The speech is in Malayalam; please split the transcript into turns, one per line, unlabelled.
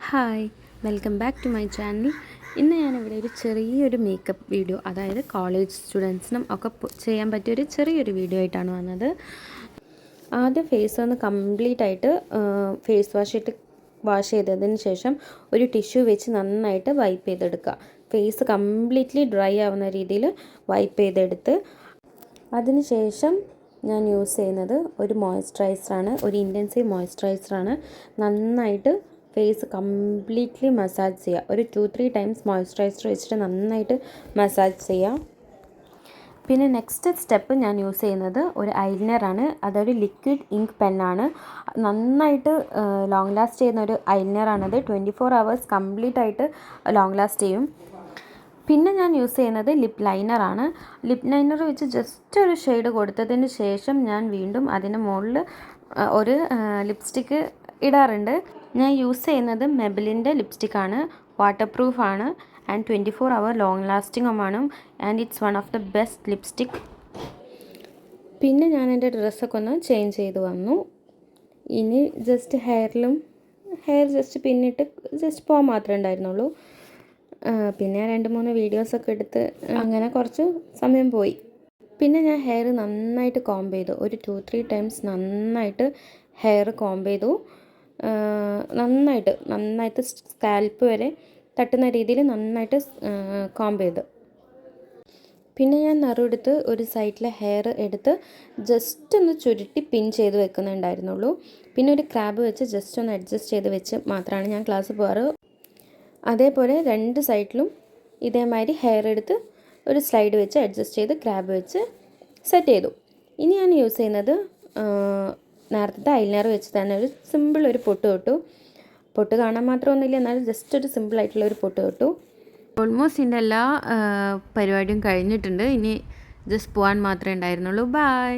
Hi, welcome back to my channel. ഇന്ന് ഞാനിവിടെ ഒരു ചെറിയൊരു മേക്കപ്പ് വീഡിയോ, അതായത് കോളേജ് സ്റ്റുഡൻസിനും ഒക്കെ ചെയ്യാൻ പറ്റിയൊരു ചെറിയൊരു വീഡിയോ ആയിട്ടാണ് വന്നത്. ആദ്യം ഫേസ് ഒന്ന് കംപ്ലീറ്റ് ആയിട്ട് വാഷ് ചെയ്തതിന് ശേഷം ഒരു ടിഷ്യൂ വെച്ച് നന്നായിട്ട് വൈപ്പ് ചെയ്തെടുക്കുക. ഫേസ് കംപ്ലീറ്റ്ലി ഡ്രൈ ആവുന്ന രീതിയിൽ വൈപ്പ് ചെയ്തെടുത്ത് അതിനുശേഷം ഞാൻ യൂസ് ചെയ്യുന്നത് ഒരു മോയ്സ്ചറൈസറാണ്, ഒരു ഇൻറ്റൻസീവ് മോയ്സ്ചറൈസറാണ്. നന്നായിട്ട് ഫേസ് കംപ്ലീറ്റ്ലി മസാജ് ചെയ്യുക. ഒരു 2-3 ടൈംസ് മോയ്സ്ചറൈസർ വെച്ചിട്ട് നന്നായിട്ട് മസാജ് ചെയ്യുക. പിന്നെ നെക്സ്റ്റ് സ്റ്റെപ്പ് ഞാൻ യൂസ് ചെയ്യുന്നത് ഒരു ഐലൈനറാണ്, അതൊരു ലിക്വിഡ് ഇങ്ക് പെന്നാണ്. നന്നായിട്ട് ലോങ് ലാസ്റ്റ് ചെയ്യുന്ന ഒരു ഐലൈനറാണത്. 24 hours കംപ്ലീറ്റ് ആയിട്ട് ലോങ് ലാസ്റ്റ് ചെയ്യും. പിന്നെ ഞാൻ യൂസ് ചെയ്യുന്നത് ലിപ്പ് ലൈനറാണ്. ലിപ്പ് ലൈനർ വെച്ച് ജസ്റ്റ് ഒരു ഷെയ്ഡ് കൊടുത്തതിന് ശേഷം ഞാൻ വീണ്ടും അതിന് മുകളിൽ ഒരു ലിപ്സ്റ്റിക്ക് ഇടാറുണ്ട്. ഞാൻ യൂസ് ചെയ്യുന്നത് മെബിലിൻ്റെ ലിപ്സ്റ്റിക്കാണ്. വാട്ടർ പ്രൂഫാണ് ആൻഡ് 24 hour ലോങ് ലാസ്റ്റിങ്ങുമാണ്. And it's one of the best lipstick. പിന്നെ ഞാൻ എൻ്റെ ഡ്രസ്സൊക്കെ ഒന്ന് ചേഞ്ച് ചെയ്ത് വന്നു. ഇനി ജസ്റ്റ് ഹെയർ ജസ്റ്റ് പിന്നിട്ട് ജസ്റ്റ് പോകാൻ മാത്രമേ ഉണ്ടായിരുന്നുള്ളൂ. പിന്നെ 2-3 വീഡിയോസൊക്കെ എടുത്ത് അങ്ങനെ കുറച്ച് സമയം പോയി. പിന്നെ ഞാൻ ഹെയർ നന്നായിട്ട് കോംബ് ചെയ്തു. ഒരു 2-3 ടൈംസ് നന്നായിട്ട് ഹെയർ കോംബ് ചെയ്തു. നന്നായിട്ട് സ്കാൽപ്പ് വരെ തട്ടുന്ന രീതിയിൽ നന്നായിട്ട് കോംബ് ചെയ്തു. പിന്നെ ഞാൻ നറുവെടുത്ത് ഒരു സൈഡിലെ ഹെയർ എടുത്ത് ജസ്റ്റ് ഒന്ന് ചുരുട്ടി പിൻ ചെയ്ത് വെക്കുന്നുണ്ടായിരുന്നുള്ളൂ. പിന്നെ ഒരു ക്രാബ് വെച്ച് ജസ്റ്റ് ഒന്ന് അഡ്ജസ്റ്റ് ചെയ്ത് വെച്ച് മാത്രമാണ് ഞാൻ ക്ലാസ് പോകാറ്. അതേപോലെ 2 സൈഡിലും ഇതേമാതിരി ഹെയർ എടുത്ത് ഒരു സ്ലൈഡ് വെച്ച് അഡ്ജസ്റ്റ് ചെയ്ത് ക്രാബ് വെച്ച് സെറ്റ് ചെയ്തു. ഇനി ഞാൻ യൂസ് ചെയ്യുന്നത് നേരത്തെ ഐലൈനർ വെച്ച് തന്നെ ഒരു സിമ്പിൾ ഒരു പൊട്ട് തൊട്ടു. പൊട്ട് കാണാൻ മാത്രമൊന്നുമില്ല, എന്നാലും ജസ്റ്റ് ഒരു സിമ്പിളായിട്ടുള്ള ഒരു പൊട്ട് തൊട്ടു. ഓൾമോസ്റ്റ് ഇതിൻ്റെ എല്ലാ പരിപാടിയും കഴിഞ്ഞിട്ടുണ്ട്. ഇനി ജസ്റ്റ് പോകാൻ മാത്രമേ ഉണ്ടായിരുന്നുള്ളൂ. ബൈ.